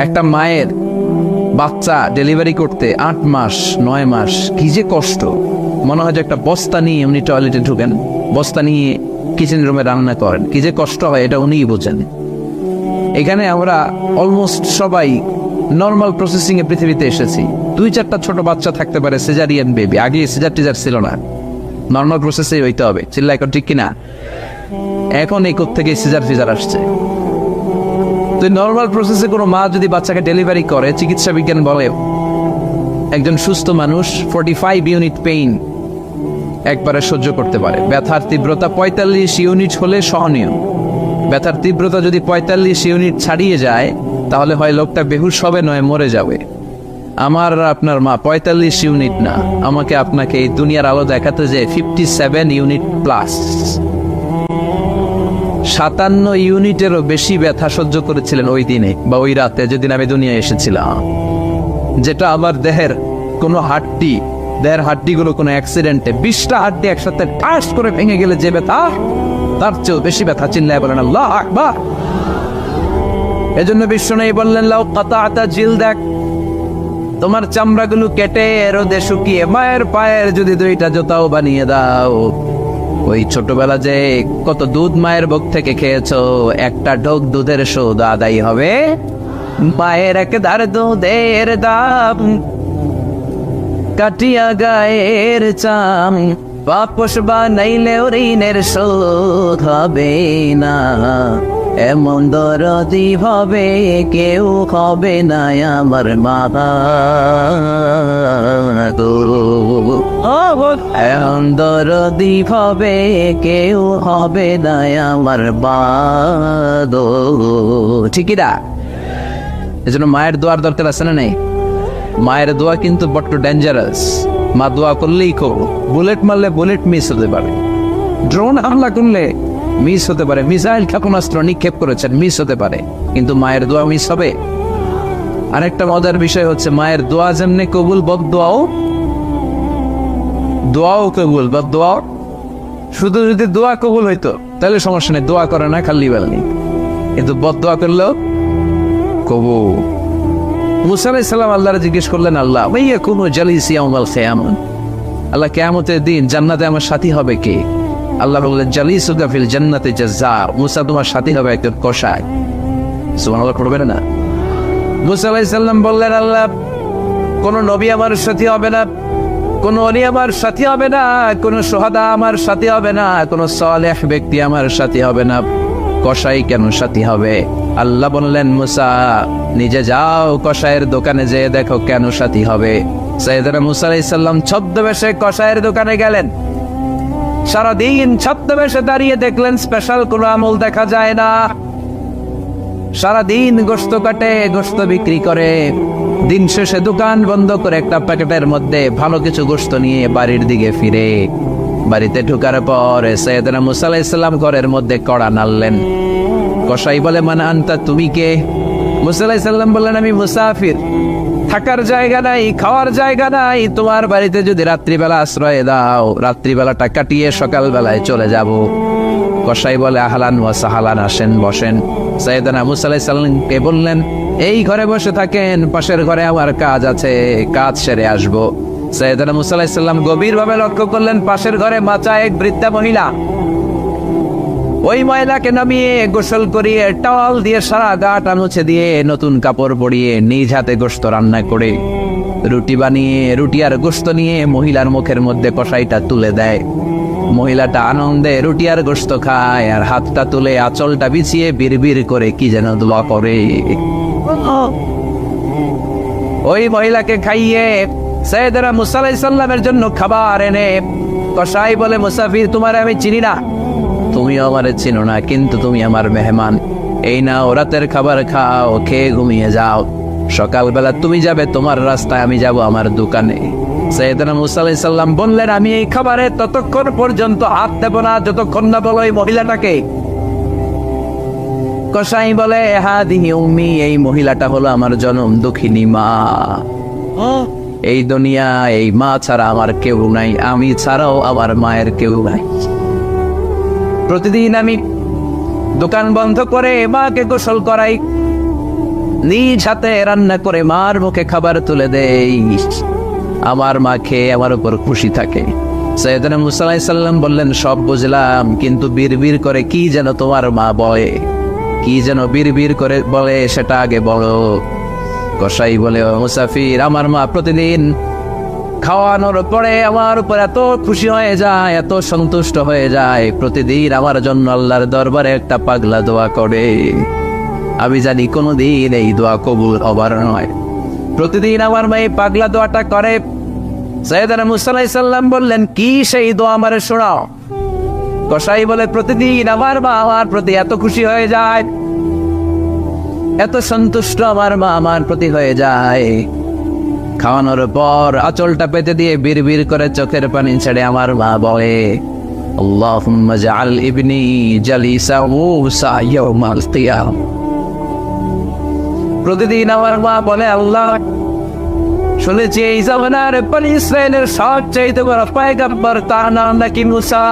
একটা মায়ের বাচ্চা ডেলিভারি করতে 8 মাস 9 মাস কি যে কষ্ট। মনে হয় যে একটা বস্তা নিয়ে উনি টয়লেটে ঢুকেন, বস্তা নিয়ে কিচেন রুমে রান্না করেন, কি যে কষ্ট হয় এটা উনিই বোঝেন। এখানে আমরা অলমোস্ট সবাই নর্মাল প্রসেসিং এ পৃথিবীতে এসেছি। 2-4টা ছোট বাচ্চা থাকতে পারে, সিজারিয়ান বেবি। আগে সিজার টিজার ছিল না, নর্মাল প্রসেসে হইতে হবে। চিল্লা এখন ঠিক কিনা? এখন এই থেকে সিজার ফিজার আসছে। তো নর্মাল প্রসেসে কোনো মা যদি বাচ্চাকে ডেলিভারি করে, চিকিৎসা বিজ্ঞান বলে একজন সুস্থ মানুষ 45 ইউনিট পেইন একবারে সহ্য করতে পারে। ব্যথার তীব্রতা 45 ইউনিট হলে সহনীয়। ব্যথার তীব্রতা যদি 45 ইউনিট ছাড়িয়ে যায় তাহলে হয় লোকটা বেহুশ হবে, নয় মরে যাবে। আমার আপনার মা 45 ইউনিট না, আমাকে আপনাকে এই দুনিয়ার আলো দেখাতে যে 57 ইউনিট প্লাস, 57 ইউনিটেরও বেশি ব্যথা সহ্য করেছিলেন ওই দিনে বা ওই রাতে যেদিন আমি দুনিয়ায় এসেছিলাম। যেটা আমার দেহের কোনো হাড্ডি, দেহের হাড্ডিগুলো কোনো অ্যাক্সিডেন্টে 20টা হাড্ডি একসাথে টাস করে ভেঙে গেলে যে ব্যথা, তার চেয়েও বেশি ব্যথা। চিল্লায় বলেন আল্লাহু আকবার। এজন্য বিশ্বনবী বললেন লাউ কাতাআতা জিলদাক, তোমার চামড়াগুলো কেটে রোদে শুকিয়ে মায়ের পায়ের যদি 2টা জুতাও বানিয়ে দাও, ওই ছোটবেলা যে কত দুধ মায়ের বুক থেকে খেয়েছো, একটা ঢোক দুধের সুদ আদায় হবে। মায়ের একদার দুধের দাম কাটিয়া গায়ের চাম, বাপস বানাইলেও ঋণের শোধ হবে না। এমন দরদি হবে কেউ হবে না আমার মা গো। এমন দরদি হবে কেউ হবে না আমার মা গো। ঠিকই না? এজন্য মায়ের দোয়ার দরকার আছে না নেই? মায়ের দোয়া কিন্তু বড্ড ডেঞ্জারাস। মা দোয়া করলেই করো। বুলেট মারলে বুলেট মিস হতে পারে, ড্রোন হামলা করলে মিস হতে পারে, মিসাইল ক্ষেপণাস্ত্র নিক্ষেপ করেছেন মিস হতে পারে, কিন্তু মায়ের দোয়া মিস হবে? আরেকটা মজার বিষয় হচ্ছে মায়ের দোয়া যেমনি কবুল, বদদোয়াও কবুল। বদদোয়া শুধু যদি দোয়া কবুল হইতো তাহলে সমস্যা নেই, দোয়া করে না খালি বেলনি, কিন্তু বদদোয়া করলেও কবুল। মুসা আলাইহিস সালাম আল্লাহরে জিজ্ঞেস করলেন, আল্লাহ ভাইয়া কোন জালিসি ইয়াউমাল কিয়ামত, আল্লাহ কিয়ামতের দিন জান্নাতে আমার সাথী হবে কে? আল্লাহ বললেন জালিসুকা ফিল জান্নাতি জাজ্জার, মুসা তোমার সাথী হবে একজন কসাই। সুবহানাল্লাহ পড়বেন না? মুসা আলাইহিস সালাম বললেন, আল্লাহ কোন নবী আমার সাথী হবে না, কোন ওলি আমার সাথী হবে না, কোন সুহাদা আমার সাথী হবে না, কোন সালেহ ব্যক্তি আমার সাথী হবে না, কসাই কেন সাথী হবে? আল্লাহ বললেন মুসা নিজে যাও কসাইয়ের দোকানে যেয়ে দেখো কেন সাথী হবে। সাইয়েদনা মুসা আলাইহিস সালাম ছদ্মবেশে কসাইয়ের দোকানে গেলেন। সারাদিন ছদ্মবেশে দাঁড়িয়ে দেখলেন স্পেশাল কোনো আমল দেখা যায় না। সারাদিন গোশত কাটে, গোশত বিক্রি করে, দিন শেষে দোকান বন্ধ করে একটা প্যাকেটের মধ্যে ভালো কিছু গোশত নিয়ে বাড়ির দিকে ফিরে। বাড়িতে ঢোকার পর সাইয়েদনা মুসা আলাইহিস সালাম ঘরের মধ্যে কড়া নাড়লেন। কসাই বলে মান আনতা, তুমি কে? মুসা আলাইহিস সালাম বললেন আমি মুসাফির, থাকার জায়গা নাই, খাওয়ার জায়গা নাই, তোমার বাড়িতে যদি রাত্রিবেলা আশ্রয় দাও রাত্রিবেলাটা কাটিয়ে সকালবেলায় চলে যাব। কসাই বলে আহলান ওয়া সাহালান, আসেন বসেন। সাইয়েদনা মুসা আলাইহিস সালামকে বললেন এই ঘরে বসে থাকেন, পাশের ঘরে আমার কাজ আছে, কাজ সেরে আসবো। সাইয়েদনা মুসা আলাইহিস সালাম গভীরভাবে লক্ষ্য করলেন পাশের ঘরে মাচা এক বৃদ্ধা মহিলা। ওই মহিলাকে নামিয়ে গোসল করিয়ে টাওয়াল দিয়ে সারা গাটা মুছে দিয়ে নতুন কাপড় পরিয়ে নিজ হাতে গোশত রান্না করে রুটি বানিয়ে রুটি আর গোশত নিয়ে মহিলার মুখের মধ্যে কসাইটা তুলে দেয়। মহিলাটা আনন্দে রুটি আর গোশত খায় আর হাতটা তুলে আঁচলটা বিছিয়ে বিড়বিড় করে কি যেন দোয়া করে। ওই মহিলাকে খাইয়ে সাইয়েদনা মুসা আলাইহিস সালামের জন্য খাবার এনে কসাই বলে মুসাফির তোমার আমি চিনি না, তুমিও আমারে চিনো না, কিন্তু তুমি আমার মেহমান। এই নাও রাতের খাবার খাও, খেয়ে ঘুমিয়ে যাও, সকালবেলা তুমি যাবে তোমার রাস্তায়, আমি যাব আমার দোকানে। সাইয়েদনা মুসা আলাইহিস সালাম বললেন আমি এই খাবারে ততক্ষণ পর্যন্ত হাত দেব না যতক্ষণ না বলো এই মহিলাটাকে। কসাই বলে হাদিহি উম্মি, এই মহিলাটা হলো আমার জনম দুঃখিনী মা। এই দুনিয়া এই মা ছাড়া আমার কেউ নাই, আমি ছাড়াও আমার মায়ের কেউ নাই। প্রতিদিন আমি দোকান বন্ধ করে মাকে গোসল করাই, নিজ হাতে রান্না করে মার মুখে খাবার তুলে দেই, আমার মা খেয়ে আমার উপর খুশি থাকে। সাইয়েদনা মুসা আলাইহিস সালাম বললেন, সব বুঝলাম, কিন্তু বিড়বিড় করে কি যেন তোমার মা বলে, কি যেন বিড়বিড় করে বলে সেটা আগে বলো। কসাই বলে, ও মুসাফির, আমার মা প্রতিদিন খাওয়ানোর পরে আমার উপর এত খুশি হয়ে যায়, এত সন্তুষ্ট হয়ে যায়, প্রতিদিন আমার জন্য আল্লাহর দরবারে একটা পাগলা দোয়া করে। আমি জানি কোনোদিন এই দোয়া কবুল হবার নয়। প্রতিদিন আমার মা এই পাগলা দোয়াটা করে। সাইয়েদনা মুসা আলাইহিস সালাম বললেন, কি সেই দোয়া আমারে শোনাও। কসাই বলে, প্রতিদিন আমার মা আমার প্রতি এত খুশি হয়ে যায়, এত সন্তুষ্ট আমার মা আমার প্রতি হয়ে যায়, খাওয়ানোর পর আঁচলটা পেতে দিয়ে বিড়বিড় করে চোখের পানি ছেড়ে আমার মা বলে, আল্লাহুম্মা জাআল ইবনি জালিসা মূসা ইয়াউমাল কিয়ামah। প্রতিদিন আমার মা বলে, আল্লাহ, শুনেছি এই জামানার বনি ইসরাইলের সবচেয়ে বড় পয়গম্বর তার নাম নাকি মুসা।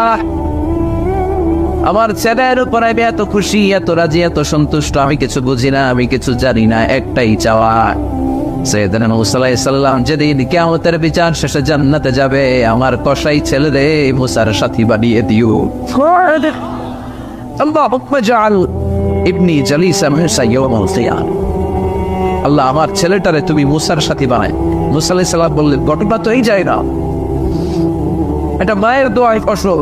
আমার ছেলের উপর আমি এত খুশি, এত রাজি, এত সন্তুষ্ট, আমি কিছু বুঝি না, আমি কিছু জানি না, একটাই চাওয়া, সাইয়েদনা মুসা আলাইহিস সালাম যেদিন কিয়ামতের বিচার শেষে জান্নাতে যাবে, আমার কসাই ছেলেরে মুসার সাথী বানিয়ে দিও। আল্লাহুম্মা জাআল ইবনি জালিসা মূসা ইয়াউমাল কিয়ামah। আল্লাহ, আমার ছেলেটারে তুমি মুসার সাথী বানাই। মুসা আলাইহিস সালাম বললেন, ঘটনা তো এই যায় না, এটা মায়ের দোয়ায় ফসল,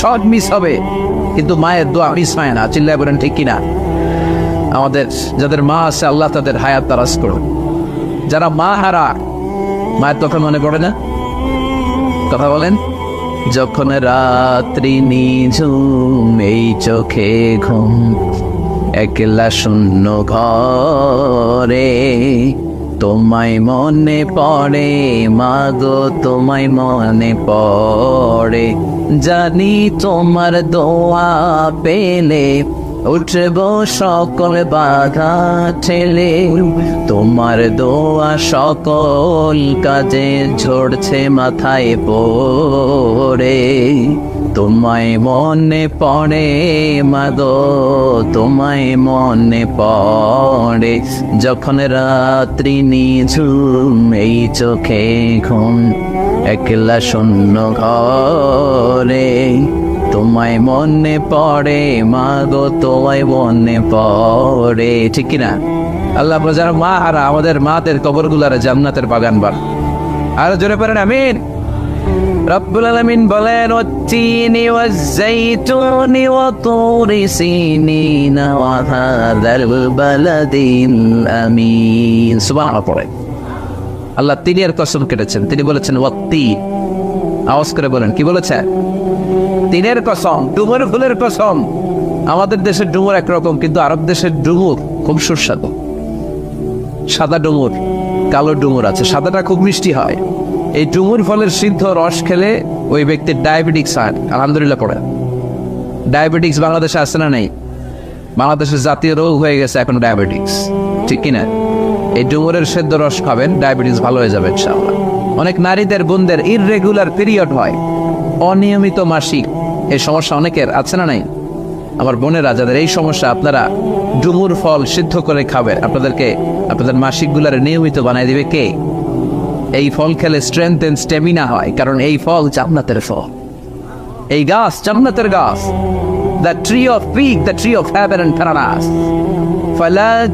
সব মিস হবে, কিন্তু মায়ের দোয়া মিস হয় না। চিল্লায় বলেন ঠিক কিনা? আমাদের যাদের মা আছে, আল্লাহ তাদের হায়াত দারাজ করুন। যারা মা হারা, মায়ের তখন মনে পড়ে না? কথা বলেন। যখন রাত্রি নিঝুম, এই চোখে ঘুম, একলা শূন্য ঘরে, তোমায় মনে পড়ে মাগো, তোমায় মনে পড়ে, জানি তোমার দোয়া পেলে উঠব সকল বাধা ঠেলে, তোমার দোয়া সকল কাজে ঝরছে মাথায় পড়ে, তোমায় মনে পড়ে মাগো, তোমায় মনে পড়ে, যখন রাত্রি নিঝুম, এই চোখে ঘুম, একলা শূন্য ঘরে, তোমায় মনে পড়ে মাগো, তোমায় মনে পড়ে। ঠিক কিনা? আল্লাহ যারা মা হারা, আমাদের মাদের কবর গুলারে জান্নাতের বাগান বান। আর জোরে পড়েন আমিন। রব্বুল আলামিন বলেন, ওয়াত-তিনি ওয়াজ-যাইতুনি ওয়া তুরি সিনিন ওয়া হাযাল বালাদিল আমিন। সুবহানাল্লাহ পড়ে। আল্লাহ তিনের কসম কেটেছেন, তিনি বলেছেন ওয়াত-তিন। আওয়াজ করে বলেন, কি বলেছেন? তিনের কসম, ডুমুর ফুলের কসম। আমাদের দেশের ডুমুর একরকম, কিন্তু আরব দেশের ডুমুর খুব সুস্বাদু। সাদা ডুমুর, কালো ডুমুর আছে, সাদাটা খুব মিষ্টি হয়। এই ডুমুর ফলের সিদ্ধ রস খেলে ওই ব্যক্তির ডায়াবেটিক্স হয়। আলহামদুলিল্লাহ পড়ে। ডায়াবেটিক্স বাংলাদেশে আছে না নেই? বাংলাদেশের জাতীয় রোগ হয়ে গেছে এখন ডায়াবেটিক্স, ঠিক কিনা? এই ডুমুরের সেদ্ধ রস খাবেন, ডায়াবেটিস ভালো হয়ে যাবে ইনশাআল্লাহ। অনেক নারীদের বোনদের ইররেগুলার পিরিয়ড হয়, অনিয়মিত মাসিক, এই সমস্যা অনেকের আছে না নাই? আমার বোনেরা যাদের এই সমস্যা, আপনারা ডুমুর ফল সিদ্ধ করে খাবেন, আপনাদেরকে আপনাদের মাসিকগুলার নিয়মিত বানাই দিবে কে? এই ফল খেলে স্ট্রেংথ এন্ড স্টেমিনা হয়, কারণ এই ফল জান্নাতের ফল। এই গাছ জান্নাতের গাছ, the tree of fig, the tree of heaven and paradise. ফালা